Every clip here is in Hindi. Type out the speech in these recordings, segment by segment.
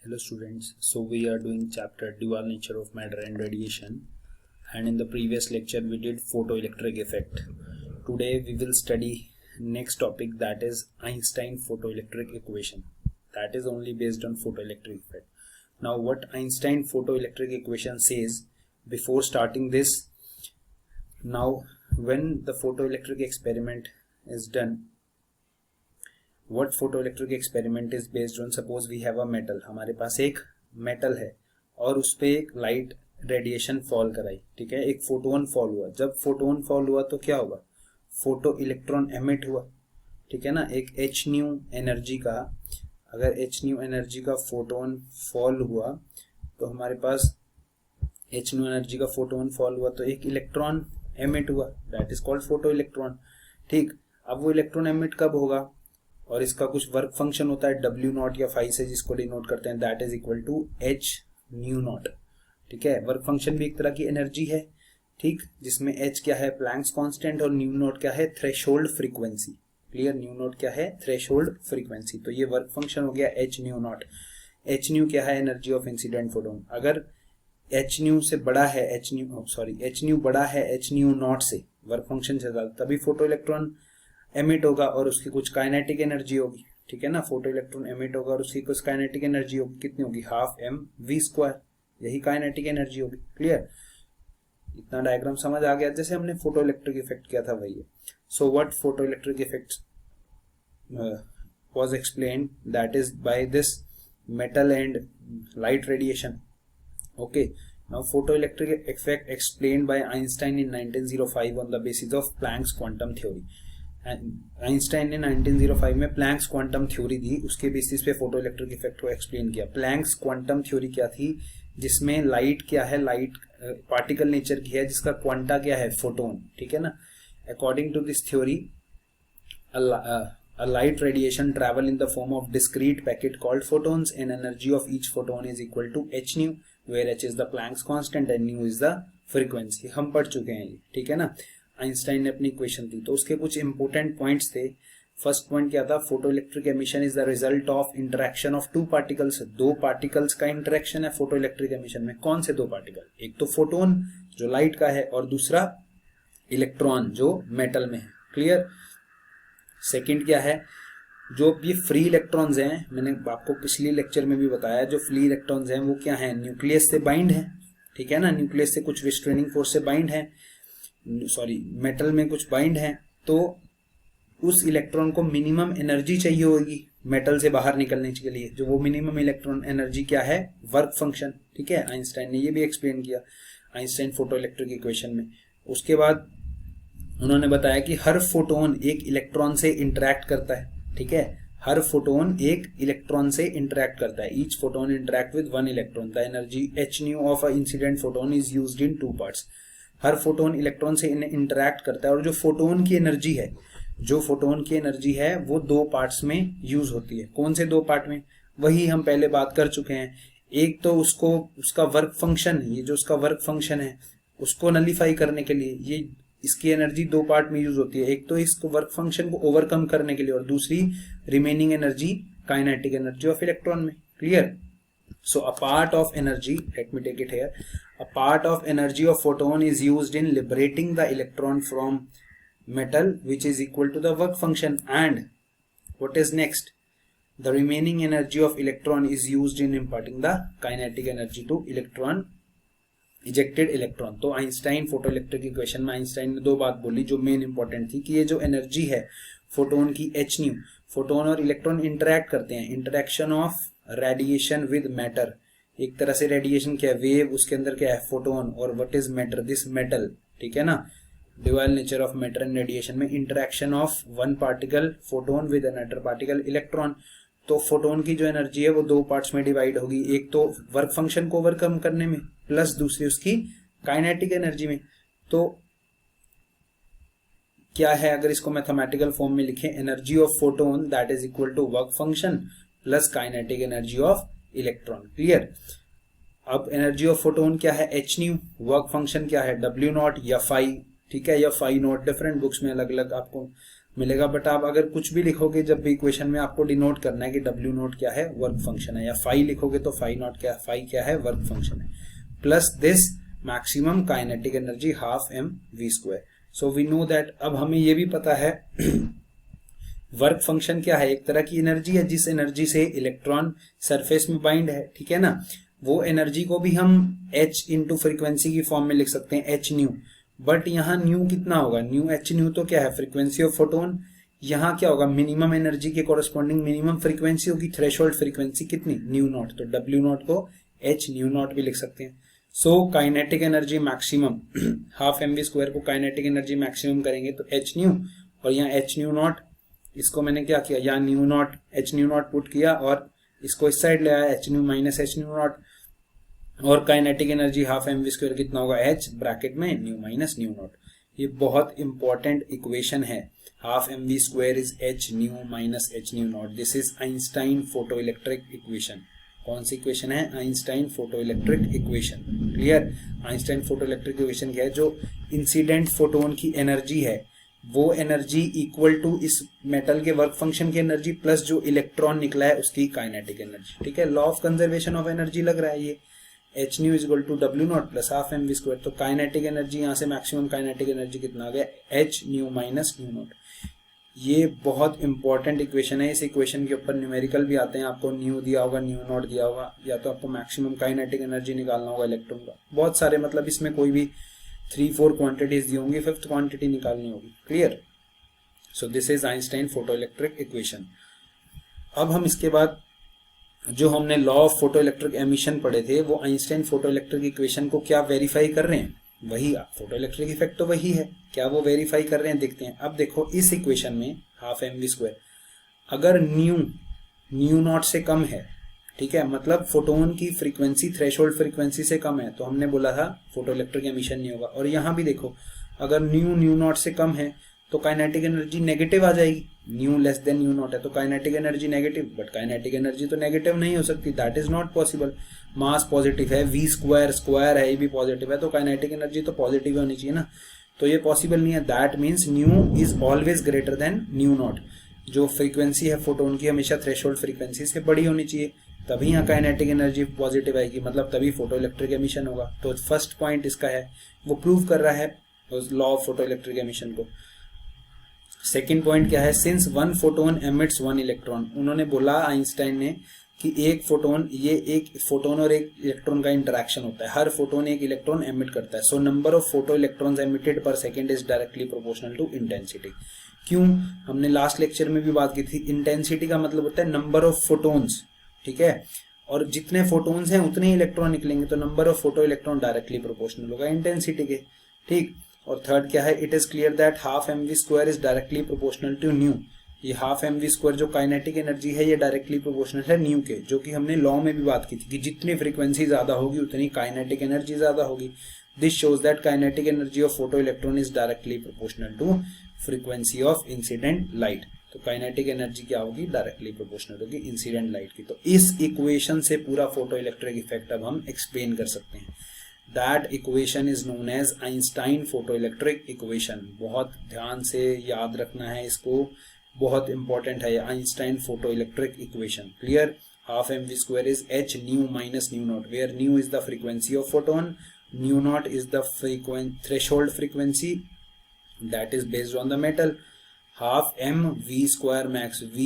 Hello students, so we are doing chapter dual nature of matter and radiation, and in the previous lecture we did photoelectric effect. Today we will study next topic, that is Einstein photoelectric equation, that is only based on photoelectric effect. Now what Einstein photoelectric equation says, before starting this, now when the photoelectric experiment is done, what photoelectric experiment is based on, suppose we have a metal, हमारे पास एक मेटल है और उस पे एक लाइट रेडिएशन फॉल कराई, ठीक है, एक फोटोन फॉल हुआ. जब फोटोन फॉल हुआ तो क्या होगा, फोटो इलेक्ट्रॉन एमिट हुआ, ठीक है ना, एक एच न्यू एनर्जी का, अगर एच न्यू एनर्जी का फोटोन फॉल हुआ तो हमारे पास एच न्यू एनर्जी का फोटोन फॉल हुआ तो एक इलेक्ट्रॉन एमिट हुआ, that is called photo electron. ठीक, अब वो इलेक्ट्रॉन एमिट कब होगा, और इसका कुछ वर्क फंक्शन होता है डब्ल्यू नॉट या फाई से जिसको डिनोट करते हैं, that is equal to H nu naught. ठीक है, वर्क फंक्शन भी एक तरह की एनर्जी है, ठीक, जिसमें एच क्या है, प्लैंक्स कांस्टेंट, और न्यू नॉट क्या है, threshold frequency. Clear, new not क्या है, थ्रेशोल्ड फ्रीक्वेंसी. तो ये वर्क फंक्शन हो गया H nu not. H new क्या है, एनर्जी ऑफ इंसिडेंट फोटोन. अगर एच न्यू से बड़ा है, एच न्यू बड़ा है एच न्यू नॉट से, वर्क फंक्शन से ज्यादा, तभी फोटो इलेक्ट्रॉन एमिट होगा और उसकी कुछ काइनेटिक एनर्जी होगी. ठीक है ना, फोटो इलेक्ट्रॉन एमिट होगा और उसकी कुछ काइनेटिक एनर्जी होगी, कितनी होगी, हाफ एम वी स्क्वायर, यही काइनेटिक एनर्जी होगी. क्लियर, इतना डायग्राम समझ आ गया, जैसे हमने फोटो इलेक्ट्रिक इफेक्ट किया था वही है. So what photo electric effect was explained, that is by this metal and light radiation. Okay, now photoelectric effect explained by Einstein in 1905 on the basis of Planck's quantum theory. Einstein ने 1905 में प्लैंक्स क्वांटम थ्योरी दी, उसके बेसिस पे फोटो इलेक्ट्रिक इफेक्ट को एक्सप्लेन किया. प्लैंक्स क्वांटम थ्योरी क्या थी, जिसमें लाइट क्या है, लाइट पार्टिकल नेचर की है जिसका क्वांटा क्या है, फोटोन. ठीक है ना, according to this theory a light radiation travel in the form of discrete packet called photons, and energy of each photon is equal to h nu, where h is the Planck's constant and nu is the frequency. हम पढ़ चुके हैं ये, ठीक है ना. आइंस्टाइन ने अपनी इक्वेशन दी, तो उसके कुछ इंपोर्टेंट पॉइंट्स थे. फर्स्ट पॉइंट क्या था, photo electric emission is the result of interaction of two particles. दो पार्टिकल्स का इंटरेक्शन है फोटो इलेक्ट्रिक एमिशन में. कौन से दो पार्टिकल, एक तो फोटोन जो लाइट का है और दूसरा इलेक्ट्रॉन जो मेटल में है. क्लियर. सेकंड क्या है, जो ये फ्री इलेक्ट्रॉन्स हैं, मैंने आपको पिछले लेक्चर में भी बताया, जो फ्री इलेक्ट्रॉन्स हैं वो क्या हैं, न्यूक्लियस से बाइंड है. ठीक है ना, न्यूक्लियस से कुछ रिस्ट्रेनिंग फोर्स से बाइंड है, मेटल में कुछ बाइंड है, तो उस इलेक्ट्रॉन को मिनिमम एनर्जी चाहिए होगी मेटल से बाहर निकलने के लिए. जो वो मिनिमम इलेक्ट्रॉन एनर्जी क्या है, वर्क फंक्शन. ठीक है, आइंस्टाइन ने ये भी एक्सप्लेन किया आइंस्टाइन फोटो इलेक्ट्रिक इक्वेशन में. उसके बाद उन्होंने बताया कि हर फोटोन एक इलेक्ट्रॉन से इंटरेक्ट करता है. ठीक है, हर फोटोन एक इलेक्ट्रॉन से इंटरेक्ट करता है. Each photon interact with one electron. The energy H new of a incident photon is used in two parts. Her photon electron से इंटरेक्ट करता है, और जो फोटोन की एनर्जी है वो दो पार्ट्स में यूज होती है. कौन से दो पार्ट में, वही हम पहले बात कर चुके हैं. एक तो उसका वर्क फंक्शन, ये जो उसका वर्क फंक्शन है उसको नलीफाई करने के लिए ये इसकी एनर्जी दो पार्ट में यूज होती है. एक तो इसको वर्क फंक्शन को ओवरकम करने के लिए, और दूसरी remaining energy kinetic energy of electron में. Clear. So a part of energy, let me take it here, a part of energy of photon is used in liberating the electron from metal, which is equal to the work function. And what is next, the remaining energy of electron is used in imparting the kinetic energy to electron, ejected electron. तो आइंस्टाइन फोटो इलेक्ट्रिक इक्वेशन में आइंस्टाइन ने दो बात बोली जो मेन इंपॉर्टेंट थी, कि ये जो एनर्जी है फोटोन की एच न्यू, फोटोन और इलेक्ट्रॉन इंटरेक्ट करते हैं, interaction of radiation with matter. एक तरह से रेडिएशन क्या है, वेव, उसके अंदर क्या है, फोटोन, और what is matter, this metal. ठीक है ना, dual nature of matter and radiation में interaction of one particle photon with another particle electron. तो फोटोन की जो एनर्जी है वो दो पार्ट्स में डिवाइड होगी, एक तो वर्क फंक्शन को ओवरकम करने में, प्लस दूसरी उसकी काइनेटिक एनर्जी में. तो क्या है, अगर इसको मैथमेटिकल फॉर्म में लिखें, energy of photon that is equal to work function plus kinetic energy of electron. Clear. अब एनर्जी ऑफ फोटोन क्या है, एच न्यू, वर्क फंक्शन क्या है, डब्ल्यू नॉट या फाई. ठीक है, या फाई नॉट, डिफरेंट बुक्स में अलग अलग आपको मिलेगा। बट आप अगर कुछ भी लिखोगे जब भी इक्वेशन में, आपको डिनोट करना है कि डब्ल्यू नॉट क्या है, वर्क फंक्शन है, या फाई लिखोगे तो फाई नॉट क्या, फाई क्या है, वर्क फंक्शन है, plus this maximum kinetic energy half M V square. So we know that, अब हमें ये भी पता है वर्क फंक्शन क्या है, एक तरह की एनर्जी है जिस एनर्जी से इलेक्ट्रॉन सरफेस में बाइंड है, ठीक है ना। वो एनर्जी को भी हम h इंटू फ्रीक्वेंसी की फॉर्म में लिख सकते हैं, h न्यू। बट यहाँ न्यू कितना होगा, न्यू h न्यू तो क्या है, फ्रीक्वेंसी ऑफ फोटोन। यहाँ क्या होगा, मिनिमम एनर्जी के कोरस्पॉन्डिंग मिनिमम फ्रीक्वेंसी होगी, थ्रेशोल्ड फ्रीक्वेंसी कितनी, न्यू नॉट। तो डब्ल्यू नॉट को h न्यू नॉट भी लिख सकते हैं। So kinetic energy maximum half M V square को काइनेटिक एनर्जी मैक्सिमम करेंगे तो h न्यू, और यहाँ h न्यू नॉट, इसको मैंने क्या किया, यहाँ nu naught h nu naught put किया और इसको इस साइड ले आया, h nu minus h nu naught, और kinetic energy half M V square कितना होगा, h ब्रैकेट में न्यू माइनस न्यू नॉट। ये बहुत इंपॉर्टेंट इक्वेशन है, half M V square is h nu minus h nu naught. This is Einstein photo electric equation. कौन सी इक्वेशन है, Einstein photo electric equation. Clear, Einstein photo electric equation क्या है, जो इंसिडेंट फोटोन की एनर्जी है वो एनर्जी इक्वल टू इस मेटल के वर्क फंक्शन की एनर्जी प्लस जो इलेक्ट्रॉन निकला है उसकी काइनेटिक एनर्जी। ठीक है, law of conservation of energy लग रहा है ये, H nu is equal to W naught plus half M V square. तो काइनेटिक एनर्जी यहाँ से मैक्सिमम काइनेटिक एनर्जी कितना आ गया, H nu minus nu naught. ये बहुत इंपॉर्टेंट इक्वेशन है, इस इक्वेशन के ऊपर न्यूमेरिकल भी आते हैं, आपको न्यू दिया होगा, न्यू नॉट दिया होगा, या तो आपको मैक्सिमम काइनेटिक एनर्जी निकालना होगा इलेक्ट्रॉन का, बहुत सारे, मतलब इसमें कोई भी 3-4 क्वांटिटीज दी होंगी, 5th क्वांटिटी निकालनी होगी। Clear, so this is Einstein photo electric equation. अब हम इसके बाद जो हमने law of photo electric emission पढ़े थे, वो आइंस्टाइन फोटो इलेक्ट्रिक इक्वेशन को क्या वेरीफाई कर रहे हैं, वही फोटो इलेक्ट्रिक इफेक्ट तो वही है, क्या वो वेरीफाई कर रहे हैं, देखते हैं। अब देखो इस इक्वेशन में हाफ एम वी स्क्वायर अगर न्यू नॉट से कम है, ठीक है, मतलब फोटोन की फ्रीक्वेंसी थ्रेशोल्ड फ्रीक्वेंसी से कम है, तो हमने बोला था फोटो इलेक्ट्रिक एमिशन नहीं होगा। और यहाँ भी देखो अगर न्यू नॉट से कम है तो काइनेटिक एनर्जी नेगेटिव आ जाएगी, new less than new not है तो kinetic energy negative, but kinetic energy तो नेगेटिव नहीं हो सकती, that is not possible. Mass positive है, वी स्क्वायर स्क्वायर है, ये भी पॉजिटिव है, तो काइनेटिक एनर्जी तो पॉजिटिव होनी चाहिए ना, तो ये पॉसिबल नहीं है। That means new is always greater than new not. जो फ्रीक्वेंसी है फोटोन की हमेशा थ्रेशोल्ड फ्रीक्वेंसी से बड़ी होनी चाहिए, तभी यहाँ काइनेटिक एनर्जी पॉजिटिव आएगी, मतलब तभी फोटो इलेक्ट्रिक एमिशन होगा। तो फर्स्ट पॉइंट इसका है, वो प्रूव कर रहा है law of photo electric emission को। सेकेंड पॉइंट क्या है, since one photon emits one electron, उन्होंने बोला आइंस्टाइन ने कि एक फोटोन, ये एक फोटोन और एक इलेक्ट्रॉन का इंटरेक्शन होता है, हर फोटोन एक इलेक्ट्रॉन एमिट करता है। So number of photo electrons emitted per second is directly proportional to intensity. क्यों, हमने लास्ट लेक्चर में भी बात की थी, इंटेंसिटी का मतलब होता है नंबर ऑफ फोटोन्स, ठीक है, और जितने फोटोन्स हैं उतने ही इलेक्ट्रॉन निकलेंगे, तो number of photo electron directly proportional होगा इंटेंसिटी के। ठीक, और थर्ड क्या है, it is clear that half M V square is directly proportional to nu. ये हाफ एम वी स्क्वायर जो काइनेटिक एनर्जी है ये डायरेक्टली प्रोपोर्शनल है न्यू के, जो कि हमने लॉ में भी बात की थी कि जितनी फ्रीक्वेंसी ज्यादा होगी उतनी काइनेटिक एनर्जी ज्यादा होगी। This shows that kinetic energy of photo electron is directly proportional to frequency of incident light. तो काइनेटिक एनर्जी क्या होगी, डायरेक्टली प्रोपोर्शनल होगी इंसिडेंट लाइट की। तो इस इक्वेशन से पूरा फोटो इलेक्ट्रिक इफेक्ट अब हम एक्सप्लेन कर सकते हैं। That equation is known as Einstein photoelectric equation। बहुत ध्यान से याद रखना है इसको, बहुत इंपॉर्टेंट है Einstein photoelectric equation। Clear? Half mv square is h nu minus nu naught, where nu is the frequency of photon, nu naught is the threshold frequency that is based on the metal। Half M V square max, v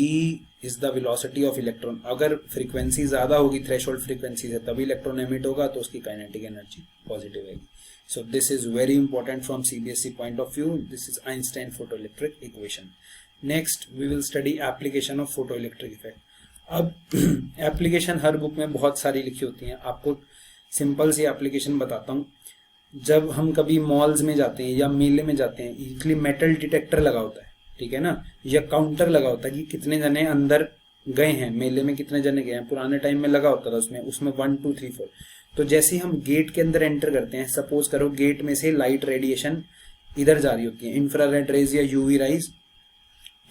is the velocity of electron. अगर फ्रीक्वेंसी ज्यादा होगी थ्रेशोल्ड फ्रीक्वेंसी से तभी इलेक्ट्रॉन एमिट होगा, तो उसकी काइनेटिक एनर्जी पॉजिटिव आएगी। So this is very important from CBSE point of view. This is Einstein photo electric equation. Next we will study application of photo electric effect. अब एप्लीकेशन हर बुक में बहुत सारी लिखी होती हैं, आपको सिंपल सी एप्लीकेशन बताता हूँ। जब हम कभी मॉल्स में जाते हैं या मेले में जाते हैं, यूजली मेटल डिटेक्टर लगा होता है, ठीक है ना, या काउंटर लगा होता है कि कितने जने अंदर गए हैं, मेले में कितने जने गए हैं। पुराने टाइम में लगा होता था उसमें 1 2 3 4। तो जैसे ही हम गेट के अंदर एंटर करते हैं, सपोज करो गेट में से लाइट रेडिएशन इधर जा रही होती है, इंफ्रारेड रेज या यूवी राइज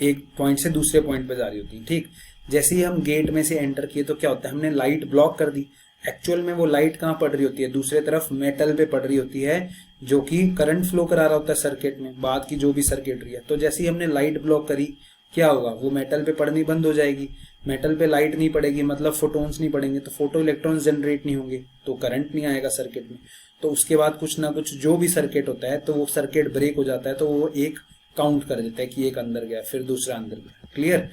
एक पॉइंट से दूसरे पॉइंट पे जा रही होती है। ठीक, जैसे ही हम गेट में से एंटर किए तो क्या होता है, हमने लाइट ब्लॉक कर दी। एक्चुअल में वो लाइट कहाँ पड़ रही होती है, दूसरे तरफ मेटल पे पड़ रही होती है, जो कि करंट फ्लो करा रहा होता है सर्किट में, बाद की जो भी सर्किटरी है। तो जैसे ही हमने लाइट ब्लॉक करी, क्या होगा, वो मेटल पे पड़नी बंद हो जाएगी। मेटल पे लाइट नहीं पड़ेगी मतलब फोटोन्स नहीं पड़ेंगे, तो फोटो इलेक्ट्रॉन्स जनरेट नहीं होंगे, तो करंट नहीं आएगा सर्किट में। तो उसके बाद कुछ ना कुछ जो भी सर्किट होता है, तो वो सर्किट ब्रेक हो जाता है, तो वो एक काउंट कर देता है कि एक अंदर गया, फिर दूसरा अंदर गया। क्लियर।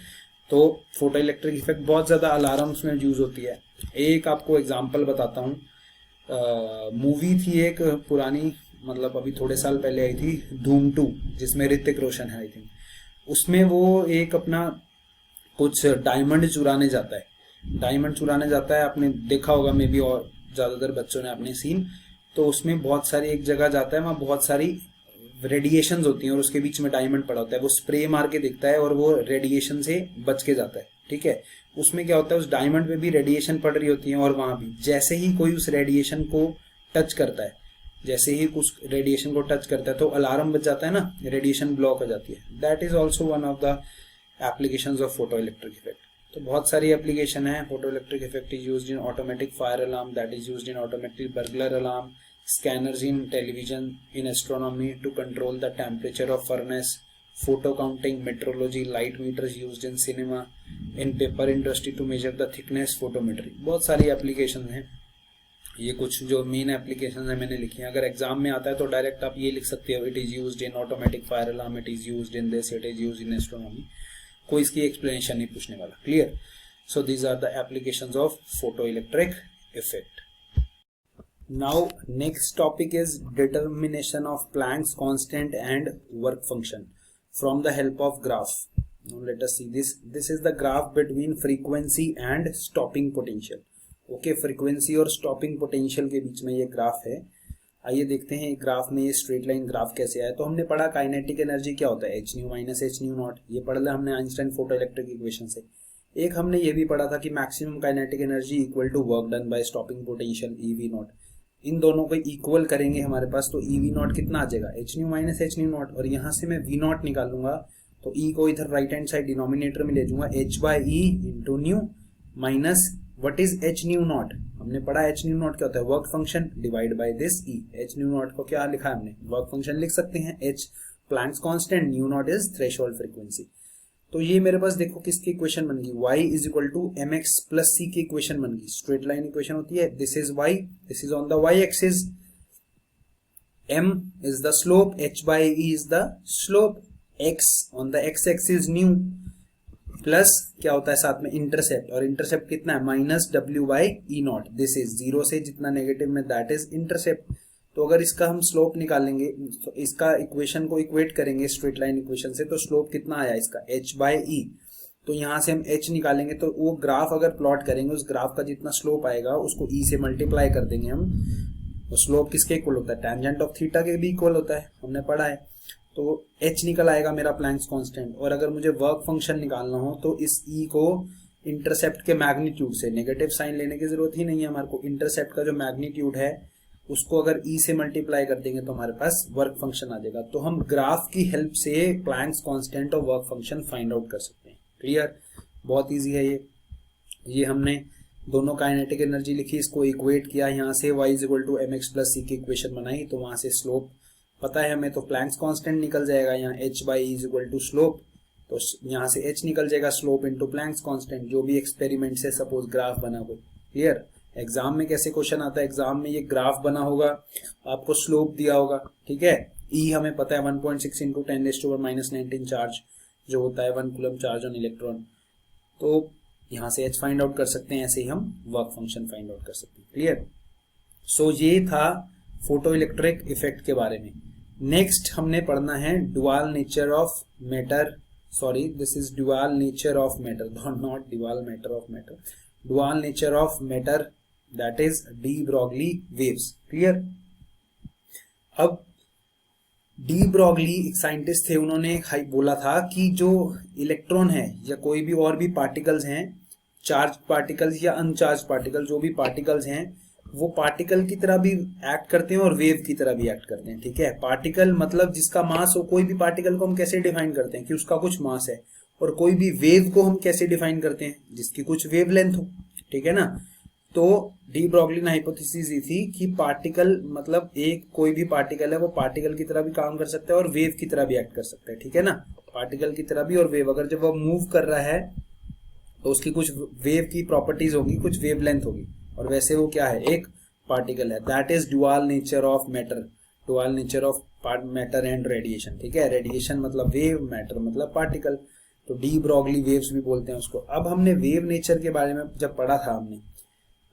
तो फोटो इलेक्ट्रिक इफेक्ट बहुत ज्यादा अलार्म्स में यूज होती है। एक आपको एग्जांपल बताता हूँ। मूवी थी एक पुरानी, मतलब अभी थोड़े साल पहले आई थी, धूम 2, जिसमें ऋतिक रोशन है आई थिंक। उसमें वो एक अपना कुछ डायमंड चुराने जाता है। आपने देखा होगा मे बी, और ज्यादातर बच्चों ने अपने सीन। तो उसमें बहुत सारी एक जगह जाता है, वहाँ बहुत सारी रेडिएशंस होती हैं और उसके बीच में डायमंड पड़ा होता है। वो स्प्रे मार के देखता है और वो रेडिएशन से बच के जाता है। ठीक है। उसमें क्या होता है, उस डायमंड पे भी रेडिएशन पड़ रही होती है और वहां भी जैसे ही कोई उस रेडिएशन को टच करता है, तो अलार्म बज जाता है ना, रेडिएशन ब्लॉक हो जाती है। That is also one of the applications of photo electric effect. तो बहुत सारी एप्लीकेशन है। Photo electric effect is used in automatic fire alarm, that is used in automatic burglar alarm, scanners in television, in astronomy to control the temperature of furnace, photo counting, metrology, light meters used in cinema, in paper industry to measure the thickness, photometry। बहुत सारी एप्लीकेशन हैं। ये कुछ जो मेन एप्लीकेशन है मैंने लिखी है। अगर एग्जाम में आता है तो डायरेक्ट आप ये लिख सकते हो, it is used in automatic fire alarm, it is used in this, it is used in astronomy. कोई इसकी एक्सप्लेनेशन नहीं पूछने वाला। Clear. So these are the applications of photo electric effect. Now next topic is determination of Planck's constant and work function from the help of graph. Now let us see this. This is the graph between frequency and stopping potential. Okay, frequency और stopping potential के बीच में ये ग्राफ है। आइए देखते हैं ग्राफ में ये स्ट्रेट लाइन ग्राफ कैसे आया। तो हमने पढ़ा काइनेटिक एनर्जी क्या होता है, h nu minus h nu not. ये पढ़ लिया हमने आइंस्टाइन फोटो इलेक्ट्रिक इक्वेशन से। एक हमने ये भी पढ़ा था कि maximum kinetic energy equal to work done by stopping potential EV naught. इन दोनों को इक्वल करेंगे हमारे पास, तो EV नॉट कितना आ जाएगा, h nu minus h nu not. और यहाँ से मैं V नॉट निकालूंगा, तो E को इधर राइट हैंड साइड डिनोमिनेटर में ले जाऊंगा, h by E into new minus what is h nu not. हमने पढ़ा h nu नॉट क्या होता है, work function divide by this E। h nu not को क्या लिखा है हमने, वर्क फंक्शन लिख सकते हैं, h Planck's constant, new not is threshold frequency. तो ये मेरे पास देखो किसकी इक्वेशन बन गई, y is equal to mx plus c की इक्वेशन बन गई। स्ट्रेट लाइन इक्वेशन होती है, this is y, this is on the y axis, m is the slope, h by e is the slope, x on the x axis nu, plus क्या होता है साथ में इंटरसेप्ट, और इंटरसेप्ट कितना है minus w by e not. This is zero से जितना नेगेटिव में दैट इज इंटरसेप्ट। तो अगर इसका हम स्लोप निकालेंगे, तो इसका इक्वेशन को इक्वेट करेंगे स्ट्रेट लाइन इक्वेशन से, तो स्लोप कितना आया इसका h बाय e। तो यहाँ से हम h निकालेंगे, तो वो ग्राफ अगर प्लॉट करेंगे, उस ग्राफ का जितना स्लोप आएगा उसको e से मल्टीप्लाई कर देंगे हम। तो स्लोप किसके इक्वल होता है, टेंजेंट ऑफ थीटा के भी इक्वल होता है, हमने पढ़ा है। तो h निकल आएगा मेरा प्लैंक्स कांस्टेंट। और अगर मुझे वर्क फंक्शन निकालना हो, तो इस e को इंटरसेप्ट के मैग्नीट्यूड से, नेगेटिव साइन लेने की जरूरत ही नहीं है हमारे को, इंटरसेप्ट का जो मैग्नीट्यूड है उसको अगर e से मल्टीप्लाई कर देंगे तो हमारे पास वर्क फंक्शन आ जाएगा। तो हम ग्राफ की हेल्प से प्लैंक्स कांस्टेंट और वर्क फंक्शन फाइंड आउट कर सकते हैं। क्लियर, बहुत इजी है ये हमने दोनों काइनेटिक एनर्जी लिखी, इसको इक्वेट किया, यहाँ से y is equal to mx plus c की इक्वेशन बनाई, तो वहां से स्लोप पता है हमें, तो प्लैंक्स कांस्टेंट निकल जाएगा यहाँ h by e is equal to slope, तो यहाँ से h निकल जाएगा, स्लोप इंटू प्लैंक्स कांस्टेंट, जो भी एक्सपेरिमेंट से सपोज ग्राफ बना कोई। क्लियर। एग्जाम में कैसे क्वेश्चन आता है, एग्जाम में ये ग्राफ बना होगा, आपको स्लोप दिया होगा, ठीक है। E हमें पता है 1.6 इंटू 10⁻⁻19 चार्ज जो होता है 1 कूलम चार्ज ऑन इलेक्ट्रॉन। तो यहाँ से h फाइंड आउट कर सकते हैं, ऐसे ही हम वर्क फंक्शन फाइंड आउट कर सकते हैं। क्लियर। सो ये था फोटो इलेक्ट्रिक इफेक्ट के बारे में। नेक्स्ट हमने पढ़ना है dual nature of matter, sorry this is dual nature of matter, not dual matter of matter, dual nature of matter, that is de Broglie waves. Clear. अब डी ब्रॉगली एक साइंटिस्ट थे, उन्होंने बोला था कि जो इलेक्ट्रॉन है या कोई भी और भी पार्टिकल्स हैं, चार्ज पार्टिकल्स या अनचार्ज पार्टिकल, जो भी पार्टिकल्स हैं वो पार्टिकल की तरह भी एक्ट करते हैं और वेव की तरह भी एक्ट करते हैं। ठीक है। पार्टिकल मतलब जिसका मास हो, कोई भी पार्टिकल को हम कैसे डिफाइन करते हैं कि उसका कुछ मास है, और कोई भी वेव को हम कैसे डिफाइन करते हैं, जिसकी कुछ वेव लेंथ हो। ठीक है ना। तो डी ब्रॉगली ने हाइपोथेसिस दी थी कि पार्टिकल मतलब एक कोई भी पार्टिकल है वो पार्टिकल की तरह भी काम कर सकता है और वेव की तरह भी एक्ट कर सकता है, ठीक है ना, पार्टिकल की तरह भी और वेव, अगर जब वो मूव कर रहा है तो उसकी कुछ वेव की प्रॉपर्टीज होगी, कुछ वेवलेंथ होगी, और वैसे वो क्या है, एक पार्टिकल है। That is dual nature of matter, dual nature of matter and radiation, ठीक है, रेडिएशन मतलब वेव, मैटर मतलब पार्टिकल, तो डी ब्रॉगली वेव्स भी बोलते हैं उसको। अब हमने वेव नेचर के बारे में जब पढ़ा था,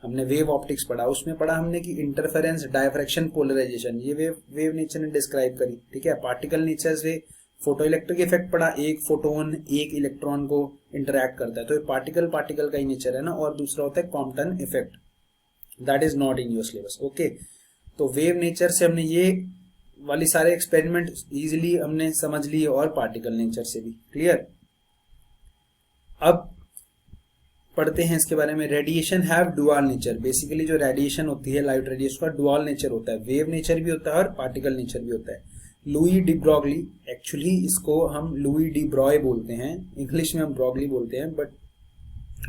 हमने वेव ऑप्टिक्स पढ़ा, उसमें पढ़ा हमने कि इंटरफेरेंस, डायफ्रैक्शन, पोलराइजेशन, ये वेव नेचर ने डिस्क्राइब करी, ठीक है। पार्टिकल नेचर से फोटो इलेक्ट्रिक इफेक्ट पढ़ा, एक फोटोन एक इलेक्ट्रॉन को इंटरैक्ट करता है, तो ये पार्टिकल का ही नेचर है ना। और दूसरा होता है Compton effect, that is not in your syllabus, okay. तो वेव नेचर से हमने ये वाली सारे एक्सपेरिमेंट इजीली हमने समझ लिए, और पार्टिकल नेचर से भी क्लियर। अब पढ़ते हैं इसके बारे में। Radiation have dual nature, basically जो रेडिएशन होती है, लाइट रेडिएशन का डुअल नेचर होता है, वेव नेचर भी होता है और पार्टिकल नेचर भी होता है। लुई डी ब्रॉगली, एक्चुअली इसको हम लुई डी ब्रॉय बोलते हैं, इंग्लिश में हम ब्रॉगली बोलते हैं, बट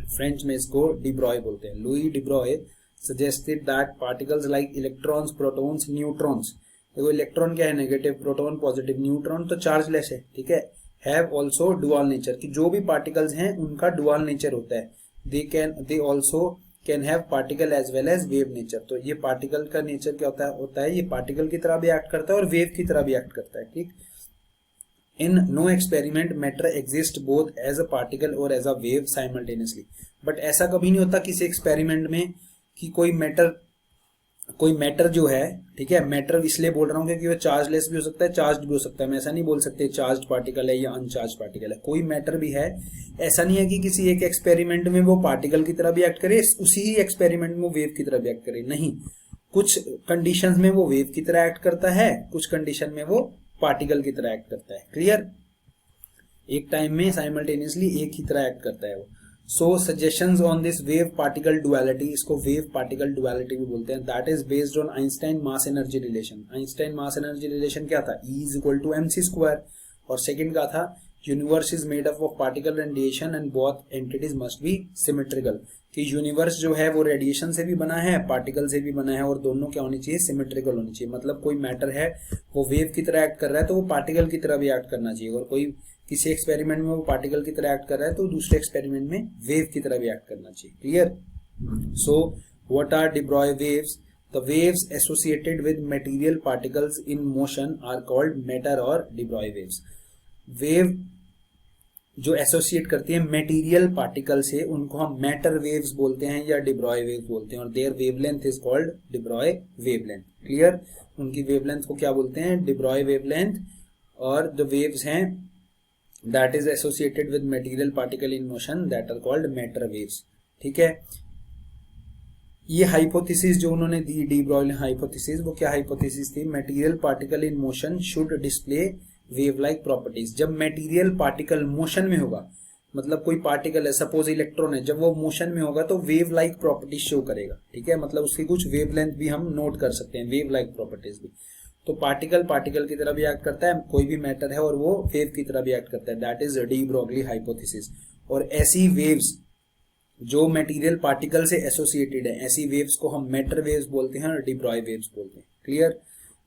फ्रेंच में इसको डी ब्रॉय बोलते हैं। Louis D Broglie suggested that particles like electrons, protons, neutrons, देखो इलेक्ट्रॉन क्या है, नेगेटिव, प्रोटॉन पॉजिटिव, न्यूट्रॉन तो चार्जलेस है, ठीक है, हैव ऑल्सो डुअल नेचर, कि जो भी पार्टिकल्स हैं उनका डुअल नेचर होता है। they also can have particle as well as wave nature, तो ये पार्टिकल का नेचर क्या होता है, ये पार्टिकल की तरह भी एक्ट करता है और वेव की तरह भी एक्ट करता है, ठीक। In no experiment matter exist both as a particle और as a wave simultaneously, but ऐसा कभी नहीं होता किसी एक्सपेरिमेंट में कि कोई मैटर जो है, ठीक है, मैटर इसलिए बोल रहा हूँ क्योंकि वो चार्जलेस भी हो सकता है, चार्ज भी हो सकता है, मैं ऐसा नहीं बोल सकते चार्ज पार्टिकल है या अनचार्ज पार्टिकल है, कोई मैटर भी है। ऐसा नहीं है कि किसी एक एक्सपेरिमेंट में वो पार्टिकल की तरह भी एक्ट करे, उसी ही एक्सपेरिमेंट में वो वेव की तरह भी एक्ट करे, नहीं, कुछ कंडीशंस में वो वेव की तरह एक्ट करता है, कुछ कंडीशन में वो पार्टिकल की तरह एक्ट करता है, क्लियर, एक टाइम में साइमल्टेनियसली एक ही तरह एक्ट करता है वो। So suggestions on this wave particle duality, इसको वेव पार्टिकल डुअलिटी भी बोलते हैं, that is based on Einstein mass energy relation. Einstein mass energy relation क्या था, E is equal to mc square, और सेकंड का था universe is made up of particle radiation and both entities must be symmetrical, कि यूनिवर्स जो है वो रेडिएशन से भी बना है, पार्टिकल से भी बना है, और दोनों क्या होनी चाहिए, सिमेट्रिकल होनी चाहिए। मतलब कोई मैटर है वो वेव की तरह एक्ट कर रहा है तो वो पार्टिकल की तरह भी एक्ट करना चाहिए, और कोई किसी एक्सपेरिमेंट में वो पार्टिकल की तरह एक्ट कर रहा है तो दूसरे एक्सपेरिमेंट में वेव की तरह भी एक्ट करना चाहिए, clear. So what are de Broglie waves, the waves associated with material particles in motion are called matter और डी ब्रॉय वेव्स। वेव जो एसोसिएट करती है मटेरियल पार्टिकल से उनको हम मैटर वेव्स बोलते हैं या डी ब्रॉय वेव्स बोलते हैं, और their wavelength is called de Broglie wavelength, clear. उनकी वेवलेंथ को क्या बोलते हैं, डी ब्रॉय वेवलेंथ, और द वेव्स हैं that is associated with material particle in motion that are called matter waves, ठीक है। ये हाइपोथेसिस जो उन्होंने दी, डी ब्रॉय हाइपोथेसिस, वो क्या हाइपोथेसिस थी, material particle in motion should display wave like properties. जब मटेरियल पार्टिकल मोशन में होगा, मतलब कोई पार्टिकल है, सपोज इलेक्ट्रॉन है, जब वो मोशन में होगा तो वेव लाइक प्रॉपर्टीज शो करेगा, ठीक है, मतलब उसकी कुछ वेवलेंथ भी हम नोट कर सकते हैं, वेव लाइक प्रॉपर्टीज भी। तो पार्टिकल की तरह भी एक्ट करता है, कोई भी मैटर है, और वो वेव की तरह भी एक्ट करता है, that is de Broglie hypothesis. और ऐसी वेव्स जो मटेरियल पार्टिकल से एसोसिएटेड है, ऐसी वेव्स को हम मैटर वेव्स बोलते हैं और डी ब्रॉय वेव्स बोलते हैं, clear.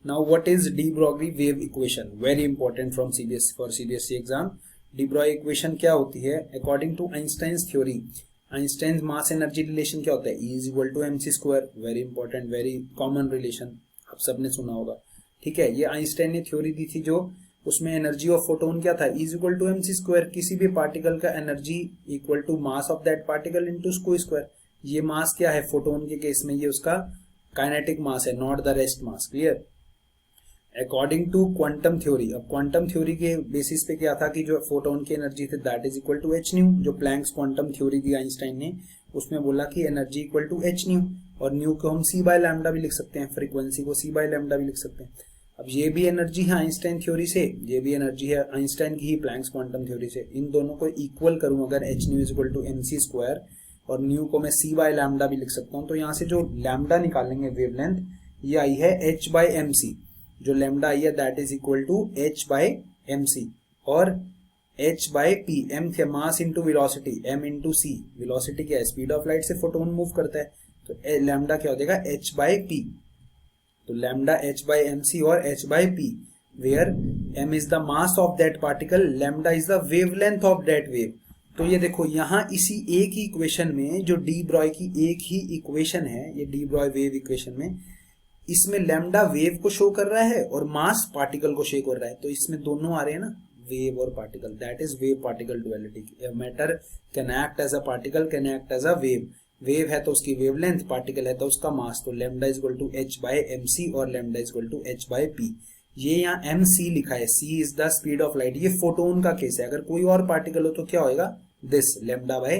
Now what is de Broglie wave equation, very important from CBSE exam. De Broglie equation क्या होती है, according to Einstein's theory, Einstein mass energy relation क्या होता है, E is equal to mc square, very important, very common relation, आप सबने सुना होगा, ठीक है। ये आइंस्टाइन ने थ्योरी दी थी जो उसमें एनर्जी ऑफ फोटोन क्या था, E is equal to mc square, किसी भी पार्टिकल का energy equal to mass of that particle into उसको स्क्वायर। ये मास क्या है फोटोन के केस में, ये उसका काइनेटिक मास है, not the rest mass, clear. According to quantum theory, अब क्वांटम थ्योरी के बेसिस पे क्या था कि जो फोटोन की एनर्जी थी that is equal to h nu, जो प्लैंक्स क्वांटम थ्योरी दी आइंस्टाइन ने, उसमें बोला कि energy equal to h nu, और न्यू को हम c बाय लैम्डा भी लिख सकते हैं, फ्रीक्वेंसी को c बाय लैम्डा भी लिख सकते हैं। अब ये भी एनर्जी है आइंस्टाइन थ्योरी से, ये भी एनर्जी है आइंस्टाइन की ही प्लैंक्स क्वांटम थ्योरी से, इन दोनों को इक्वल करूं अगर h nu is equal to mc square, और न्यू को मैं c बाय लैम्डा भी लिख सकता हूं, तो यहाँ से जो लैम्डा निकालेंगे वेवलेंथ, ये आई है h बाय mc, जो लैम्डा आई है that is equal to h by mc, और h बाय p, m क्या mass into velocity, m into c, velocity क्या है, स्पीड ऑफ लाइट से फोटोन मूव करता है, तो लैम्डा क्या हो जाएगा h बाई पी। तो लैम्डा h बाई एम सी और h by p, where m is the mass of that particle, lambda is the wavelength of that wave. तो ये देखो यहाँ इसी एक ही इक्वेशन में जो डी ब्रॉय की एक ही इक्वेशन है, ये डी ब्रॉय वेव इक्वेशन में, इसमें लैम्डा वेव को शो कर रहा है और मास पार्टिकल को शो कर रहा है। तो इसमें दोनों आ रहे हैं ना, वेव और particle, that is wave particle duality. Matter can act as a particle, can act as a wave. Wave है तो उसकी वेवलेंथ, पार्टिकल है तो उसका मास। तो lambda is equal to h by M सी और lambda is equal to h by P. ये यहाँ एम सी लिखा है, c is the speed of light. ये फोटोन का केस है, अगर कोई और पार्टिकल हो तो क्या होएगा, this lambda by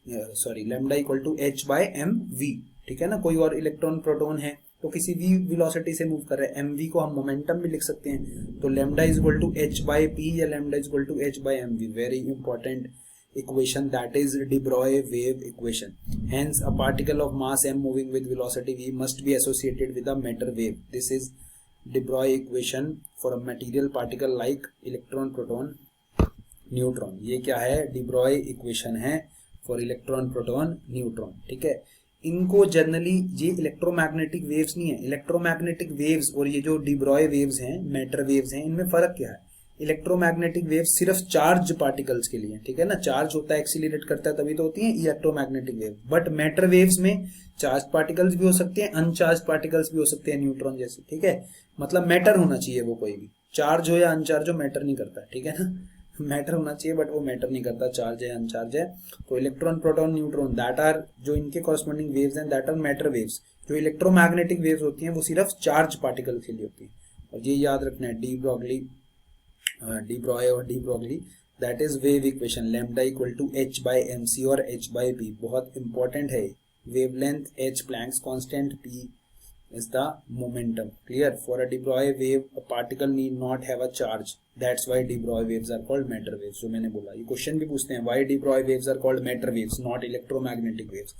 lambda equal to h by M V. ठीक है ना, कोई और इलेक्ट्रॉन प्रोटोन है तो किसी भी वेलोसिटी से मूव कर रहे हैं, mv को हम मोमेंटम भी लिख सकते हैं। तो lambda is equal to h by p या lambda is equal to h by mv। Very important equation, that is de Broglie wave equation. Hence a particle of mass m moving with velocity v must be associated with a matter wave. This is de Broglie equation for a material particle like electron, proton, neutron. ये क्या है, de Broglie equation है for electron, proton, neutron. ठीक है, इनको जनरली ये इलेक्ट्रोमैग्नेटिक वेव्स नहीं है। इलेक्ट्रोमैग्नेटिक वेव्स और ये जो de Broglie वेव्स हैं, मैटर वेव्स हैं, इनमें फर्क क्या है। इलेक्ट्रोमैग्नेटिक वेव सिर्फ चार्ज पार्टिकल्स के लिए, ठीक है ना, चार्ज होता है, एक्सीलरेट करता है, तभी तो होती है electromagnetic wave. But matter waves में चार्ज पार्टिकल्स भी हो सकते हैं, अनचार्ज पार्टिकल्स भी हो सकते हैं, न्यूट्रॉन जैसे। ठीक है, मतलब मैटर होना चाहिए, वो कोई भी चार्ज हो या अनचार्ज हो मैटर नहीं करता। ठीक है ना, मैटर होना चाहिए बट वो मैटर नहीं करता, चार्ज है अनचार्ज है। तो electron, proton, neutron, that are जो इनके कॉरस्पॉन्डिंग वेव्स हैं, दैट आर मैटर वेव्स। जो इलेक्ट्रोमैग्नेटिक वेव्स होती हैं वो सिर्फ चार्ज पार्टिकल के लिए होती है। और ये याद रखना है, डी ब्रॉगली de Broglie और de Broglie, that is wave equation, lambda equal to h by mc और h by p। बहुत important है। wavelength h Planck's constant, p is the momentum। clear? For a de Broglie wave a particle need not have a charge, that's why de Broglie waves are called matter waves। जो मैंने बोला, ये क्वेश्चन भी पूछते हैं, why de Broglie waves are called matter waves not electromagnetic waves।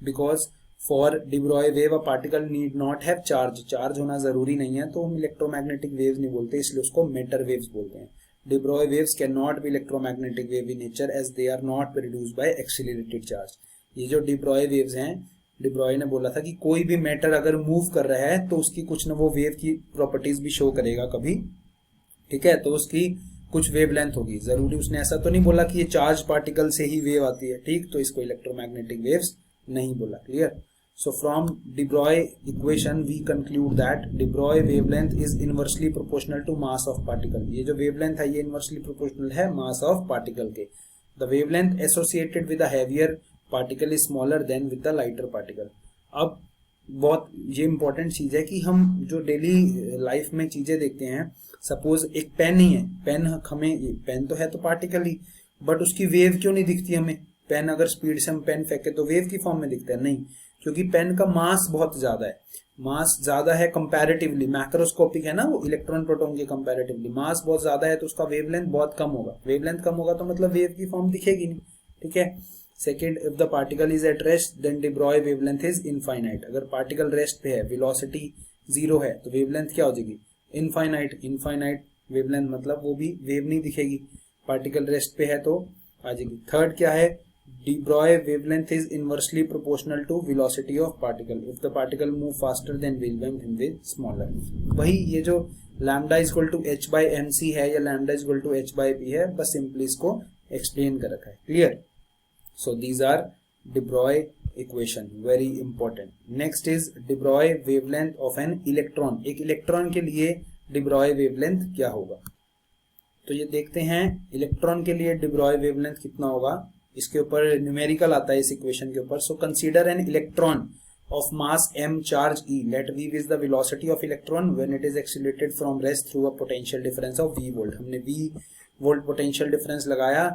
because for de Broglie wave a particle need not have charge, charge होना जरूरी नहीं है, तो हम इलेक्ट्रोमैग्नेटिक वेव्स नहीं बोलते, इसलिए उसको मैटर वेव्स बोलते हैं। de Broglie waves can not be electromagnetic wave in nature as they are not produced by accelerated charge. ये जो de Broglie वेव्स हैं, de Broglie ने बोला था कि कोई भी मैटर अगर मूव कर रहा है तो उसकी कुछ न वो वेव की प्रॉपर्टीज भी शो करेगा कभी। ठीक है, तो उसकी कुछ वेवलेंथ होगी, जरूरी उसने ऐसा तो नहीं बोला कि ये चार्ज पार्टिकल से ही वेव आती है। ठीक, तो इसको इलेक्ट्रोमैग्नेटिक वेव्स नहीं बोला। Clear? So from de Broglie equation we conclude that de Broglie wavelength is inversely proportional to mass of particle। ये जो wavelength है ये inversely proportional है mass of particle के। The wavelength associated with the heavier particle is smaller than with the lighter particle। अब बहुत ये important चीज है कि हम जो डेली लाइफ में चीजें देखते हैं, सपोज एक पेन ही है, पेन हमें, पेन तो है तो पार्टिकल ही, बट उसकी वेव क्यों नहीं दिखती हमें। पेन अगर स्पीड से हम पेन फेंके तो वेव की फॉर्म में दिखता है, नहीं, क्योंकि पेन का मास बहुत ज्यादा है, मास ज्यादा है कंपैरेटिवली, मैक्रोस्कोपिक है ना वो, इलेक्ट्रॉन प्रोटॉन के कंपैरेटिवली मास बहुत ज्यादा है तो उसका वेवलेंथ बहुत कम होगा। वेवलेंथ कम होगा तो मतलब वेव की फॉर्म दिखेगी नहीं। ठीक है, second, if the particle is at rest then de Broglie wavelength is infinite. अगर पार्टिकल रेस्ट पे है, वेलोसिटी जीरो है, तो वेवलेंथ क्या हो जाएगी, इनफाइनाइट। इनफाइनाइट वेवलेंथ मतलब वो भी वेव नहीं दिखेगी, पार्टिकल रेस्ट पे है तो आ जाएगी। थर्ड क्या है, de Broglie wavelength is inversely proportional to velocity of particle if the particle move faster than wavelength will smaller। वही ये जो lambda is equal to h by mc है या lambda is equal to h by p है, बस सिंपली इसको एक्सप्लेन कर रखा है। Clear? So these are de Broglie equation, very important। Next is de Broglie wavelength of an electron। एक इलेक्ट्रॉन के लिए de Broglie wavelength क्या होगा, तो ये देखते हैं इलेक्ट्रॉन के लिए de Broglie wavelength कितना होगा। इसके ऊपर न्यूमेरिकल आता है इस इक्वेशन के ऊपर। So consider an electron of mass m charge e, let v is the velocity of electron when it is accelerated from rest through a potential difference of v volt. हमने v वोल्ट पोटेंशियल डिफरेंस लगाया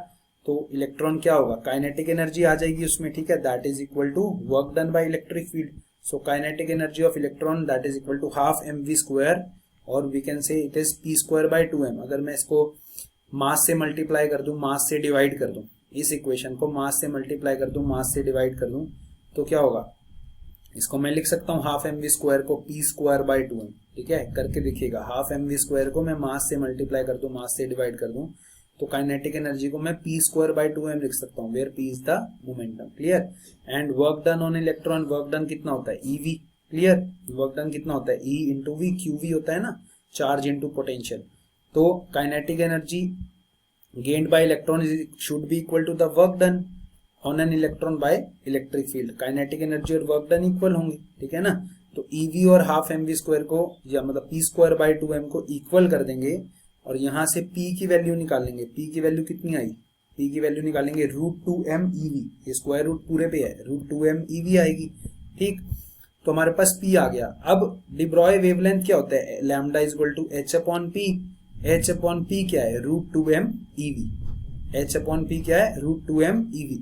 तो इलेक्ट्रॉन क्या होगा, काइनेटिक एनर्जी आ जाएगी उसमें। ठीक है, that is equal to work done by electric field. So kinetic energy of electron that is equal to half mv square, और we can say it is p square by 2m। अगर मैं इसको मास से मल्टीप्लाई कर दूं, मास से डिवाइड कर दूं, इस इक्वेशन को मास से मल्टीप्लाई कर दूं, मास से डिवाइड कर दूं, तो क्या होगा, इसको मैं लिख सकता हूँ हाफ mv स्क्वायर को p स्क्वायर बाय 2m। ठीक है, करके देखिएगा, हाफ mv स्क्वायर को मैं मास से मल्टीप्लाई कर दूं, मास से डिवाइड कर दूं, तो काइनेटिक एनर्जी को मैं p स्क्वायर बाय 2m लिख सकता हूँ, where p is the momentum, clear. And work done on electron, work done कितना होता है, ev, क्लियर। वर्क डन कितना होता है, E इंटू वी, QV होता है ना, चार्ज इंटू पोटेंशियल। तो kinetic energy gained by electron should be equal to the work done on an electron by electric field। Kinetic energy और वर्क डन इक्वल होंगे, ठीक है ना। तो EV और हाफ mv स्क्वायर को, या मतलब p स्क्वायर बाय 2m को इक्वल कर देंगे और यहाँ से p की वैल्यू निकालेंगे। p की वैल्यू कितनी आई, p की वैल्यू निकालेंगे √2m EV, ये स्क्वायर रूट पूरे पे है, √2m EV आएगी, ठीक। तो हमारे पास p आ गया। अब डी ब्रॉय वेवलेंथ क्या होता है, lambda is equal to h upon p, h upon p क्या है, √2m EV, h upon p क्या है, √2m EV।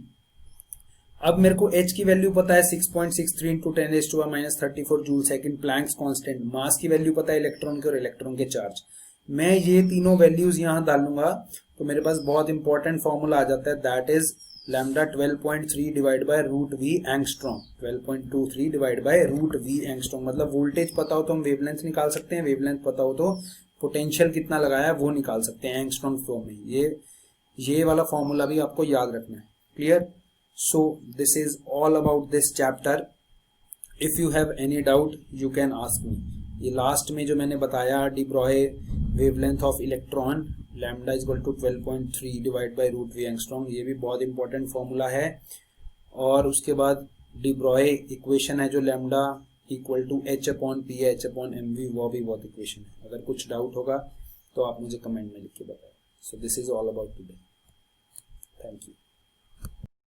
अब मेरे को h की वैल्यू पता है 6.63 into 10⁻⁻34 joule second, Planck's constant. Mass की वैल्यू पता है इलेक्ट्रॉन के और इलेक्ट्रॉन के चार्ज। मैं ये तीनों वैल्यूज यहाँ डालूंगा तो मेरे पास बहुत इंपॉर्टेंट फॉर्मूला आ जाता है, that is lambda 12.3 divide by √v angstrom, 12.23 divide by √v angstrom. मतलब वोल्टेज पता हो तो हम वेवलेंथ निकाल सकते हैं, वेवलेंथ पता हो तो पोटेंशियल कितना लगाया है वो निकाल सकते हैं एंगस्ट्रॉम फॉर्म में। ये वाला फॉर्मूला भी आपको याद रखना है, clear. So this is all about this chapter. If you have any doubt, you can ask me. ये लास्ट में जो मैंने बताया de Broglie wavelength of electron lambda is equal to 12.3 divide by √v angstrom, ये भी बहुत इंपॉर्टेंट फॉर्मूला है। और उसके बाद डी ब्रॉय इक्वेशन है जो lambda equal to h upon p, h upon mv, वो भी बहुत इक्वेशन है। अगर कुछ डाउट होगा तो आप मुझे कमेंट में लिख के बताएं। So this is all about today. Thank you.